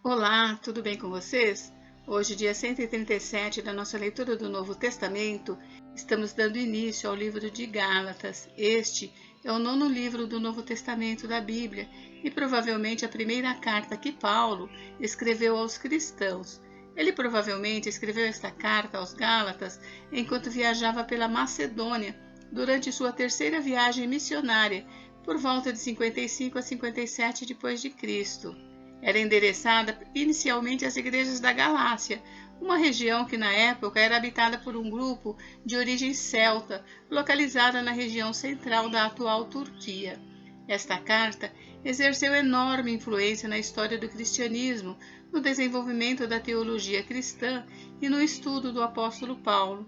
Olá, tudo bem com vocês? Hoje, dia 137 da nossa leitura do Novo Testamento, estamos dando início ao livro de Gálatas. Este é o 9º livro do Novo Testamento da Bíblia e provavelmente a primeira carta que Paulo escreveu aos cristãos. Ele provavelmente escreveu esta carta aos Gálatas enquanto viajava pela Macedônia durante sua terceira viagem missionária, por volta de 55 a 57 d.C. Era endereçada inicialmente às igrejas da Galácia, uma região que na época era habitada por um grupo de origem celta, localizada na região central da atual Turquia. Esta carta exerceu enorme influência na história do cristianismo, no desenvolvimento da teologia cristã e no estudo do apóstolo Paulo.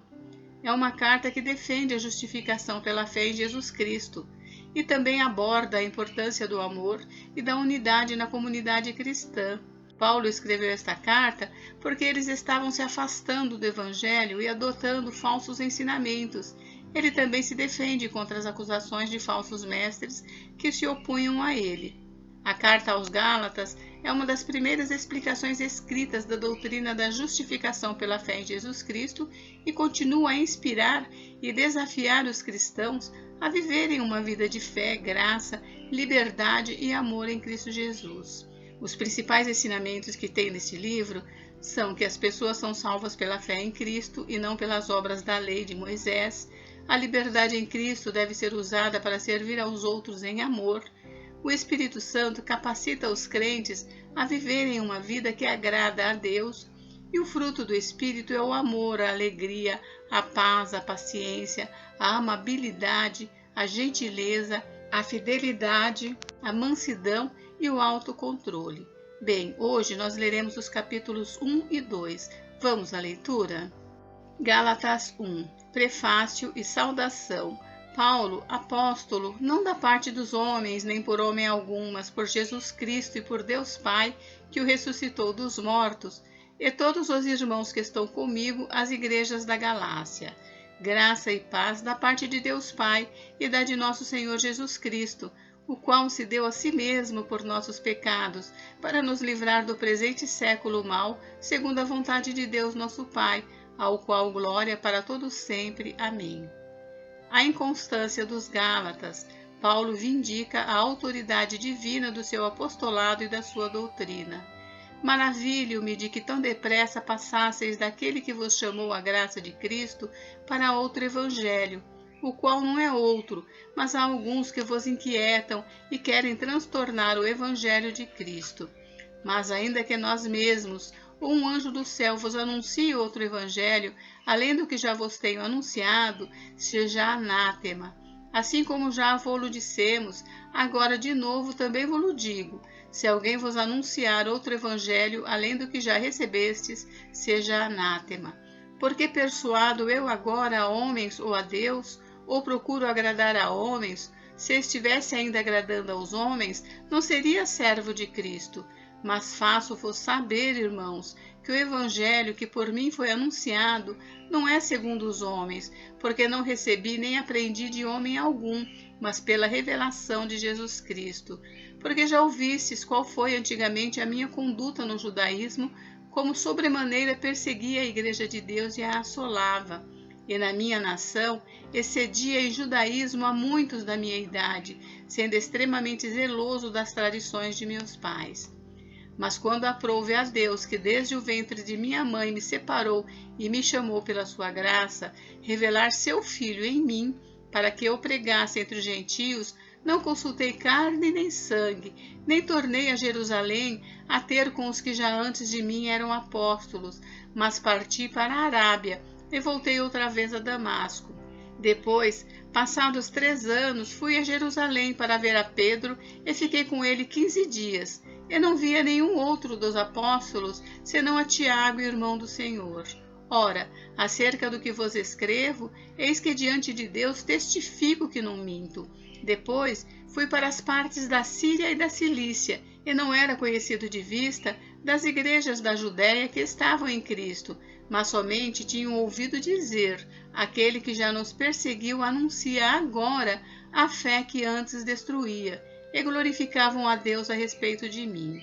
É uma carta que defende a justificação pela fé em Jesus Cristo e também aborda a importância do amor e da unidade na comunidade cristã. Paulo escreveu esta carta porque eles estavam se afastando do Evangelho e adotando falsos ensinamentos. Ele também se defende contra as acusações de falsos mestres que se opunham a ele. A carta aos Gálatas é uma das primeiras explicações escritas da doutrina da justificação pela fé em Jesus Cristo e continua a inspirar e desafiar os cristãos a viverem uma vida de fé, graça, liberdade e amor em Cristo Jesus. Os principais ensinamentos que tem neste livro são que as pessoas são salvas pela fé em Cristo e não pelas obras da lei de Moisés. A liberdade em Cristo deve ser usada para servir aos outros em amor. O Espírito Santo capacita os crentes a viverem uma vida que agrada a Deus. E o fruto do Espírito é o amor, a alegria, a paz, a paciência, a amabilidade, a gentileza, a fidelidade, a mansidão e o autocontrole. Bem, hoje nós leremos os capítulos 1 e 2. Vamos à leitura? Gálatas 1. Prefácio e saudação. Paulo, apóstolo, não da parte dos homens, nem por homem algum, mas por Jesus Cristo e por Deus Pai, que o ressuscitou dos mortos, e todos os irmãos que estão comigo, as igrejas da Galácia. Graça e paz da parte de Deus Pai e da de nosso Senhor Jesus Cristo, o qual se deu a si mesmo por nossos pecados, para nos livrar do presente século mau, segundo a vontade de Deus nosso Pai, ao qual glória para todos sempre. Amém. A inconstância dos Gálatas. Paulo vindica a autoridade divina do seu apostolado e da sua doutrina. Maravilho-me de que tão depressa passasseis daquele que vos chamou a graça de Cristo para outro evangelho, o qual não é outro, mas há alguns que vos inquietam e querem transtornar o evangelho de Cristo. Mas ainda que nós mesmos, ou um anjo do céu vos anuncie outro evangelho, além do que já vos tenho anunciado, seja anátema. Assim como já vô-lo dissemos, agora de novo também vô-lo digo: se alguém vos anunciar outro evangelho, além do que já recebestes, seja anátema. Porque persuado eu agora a homens ou a Deus, ou procuro agradar a homens? Se estivesse ainda agradando aos homens, não seria servo de Cristo. Mas faço-vos saber, irmãos, que o evangelho que por mim foi anunciado não é segundo os homens, porque não recebi nem aprendi de homem algum, mas pela revelação de Jesus Cristo. Porque já ouvistes qual foi antigamente a minha conduta no judaísmo, como sobremaneira perseguia a igreja de Deus e a assolava. E na minha nação excedia em judaísmo a muitos da minha idade, sendo extremamente zeloso das tradições de meus pais. Mas quando aprouve a Deus, que desde o ventre de minha mãe me separou e me chamou pela sua graça, revelar seu Filho em mim, para que eu pregasse entre os gentios, não consultei carne nem sangue, nem tornei a Jerusalém a ter com os que já antes de mim eram apóstolos, mas parti para a Arábia e voltei outra vez a Damasco. Depois, passados 3 anos, fui a Jerusalém para ver a Pedro e fiquei com ele 15 dias. Eu não via nenhum outro dos apóstolos, senão a Tiago, irmão do Senhor. Ora, acerca do que vos escrevo, eis que diante de Deus testifico que não minto. Depois fui para as partes da Síria e da Cilícia, e não era conhecido de vista das igrejas da Judéia que estavam em Cristo, mas somente tinham ouvido dizer: aquele que já nos perseguiu anuncia agora a fé que antes destruía, e glorificavam a Deus a respeito de mim.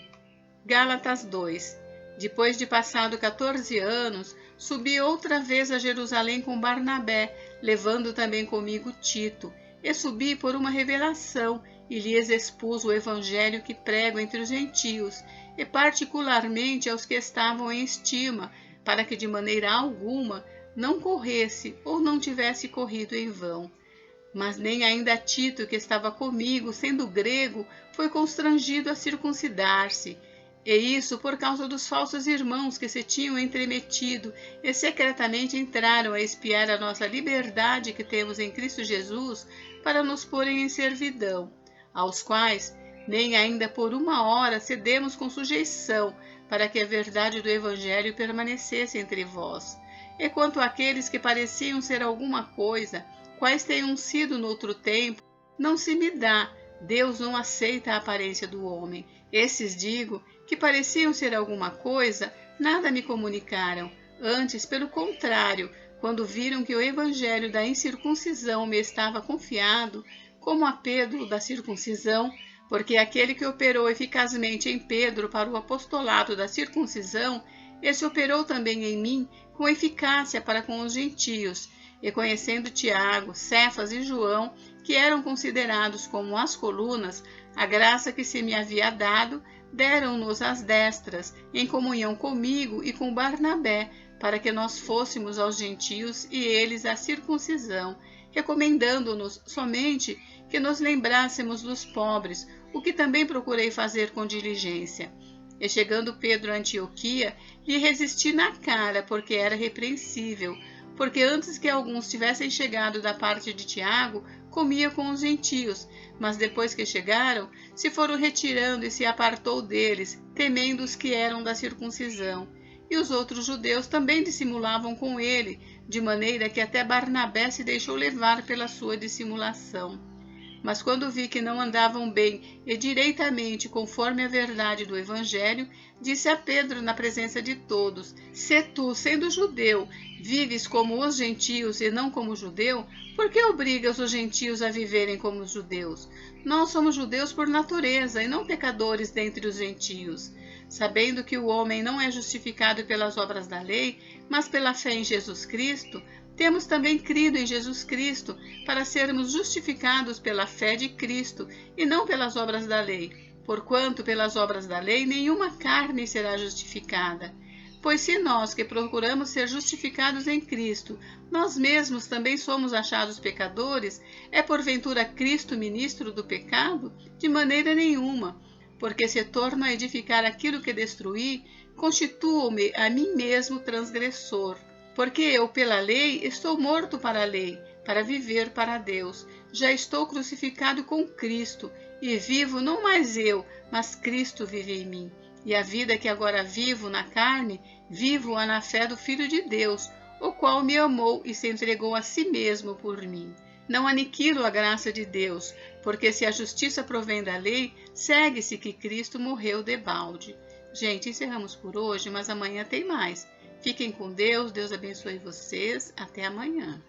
Gálatas 2. Depois de passado 14 anos, subi outra vez a Jerusalém com Barnabé, levando também comigo Tito, e subi por uma revelação, e lhes expus o evangelho que prego entre os gentios, e particularmente aos que estavam em estima, para que de maneira alguma não corresse ou não tivesse corrido em vão. Mas nem ainda Tito, que estava comigo, sendo grego, foi constrangido a circuncidar-se. E isso por causa dos falsos irmãos que se tinham entremetido e secretamente entraram a espiar a nossa liberdade que temos em Cristo Jesus para nos porem em servidão, aos quais nem ainda por uma hora cedemos com sujeição, para que a verdade do Evangelho permanecesse entre vós. E quanto àqueles que pareciam ser alguma coisa, quais tenham sido noutro tempo, não se me dá, Deus não aceita a aparência do homem. Esses, digo, que pareciam ser alguma coisa, nada me comunicaram. Antes, pelo contrário, quando viram que o evangelho da incircuncisão me estava confiado, como a Pedro da circuncisão, porque aquele que operou eficazmente em Pedro para o apostolado da circuncisão, esse operou também em mim com eficácia para com os gentios, e conhecendo Tiago, Cefas e João, que eram considerados como as colunas, a graça que se me havia dado, deram-nos as destras, em comunhão comigo e com Barnabé, para que nós fôssemos aos gentios e eles à circuncisão, recomendando-nos somente que nos lembrássemos dos pobres, o que também procurei fazer com diligência. E chegando Pedro a Antioquia, lhe resisti na cara, porque era repreensível, porque antes que alguns tivessem chegado da parte de Tiago, comia com os gentios, mas depois que chegaram, se foram retirando e se apartou deles, temendo os que eram da circuncisão. E os outros judeus também dissimulavam com ele, de maneira que até Barnabé se deixou levar pela sua dissimulação. Mas quando vi que não andavam bem e direitamente conforme a verdade do Evangelho, disse a Pedro na presença de todos: Se tu, sendo judeu, vives como os gentios e não como judeu, por que obrigas os gentios a viverem como os judeus? Nós somos judeus por natureza e não pecadores dentre os gentios. Sabendo que o homem não é justificado pelas obras da lei, mas pela fé em Jesus Cristo, temos também crido em Jesus Cristo para sermos justificados pela fé de Cristo e não pelas obras da lei, porquanto pelas obras da lei nenhuma carne será justificada. Pois se nós que procuramos ser justificados em Cristo, nós mesmos também somos achados pecadores, é porventura Cristo ministro do pecado? De maneira nenhuma, porque se torno a edificar aquilo que destruí, constituo-me a mim mesmo transgressor. Porque eu, pela lei, estou morto para a lei, para viver para Deus. Já estou crucificado com Cristo, e vivo não mais eu, mas Cristo vive em mim. E a vida que agora vivo na carne, vivo-a na fé do Filho de Deus, o qual me amou e se entregou a si mesmo por mim. Não aniquilo a graça de Deus, porque se a justiça provém da lei, segue-se que Cristo morreu debalde. Gente, encerramos por hoje, mas amanhã tem mais. Fiquem com Deus, Deus abençoe vocês. Até amanhã.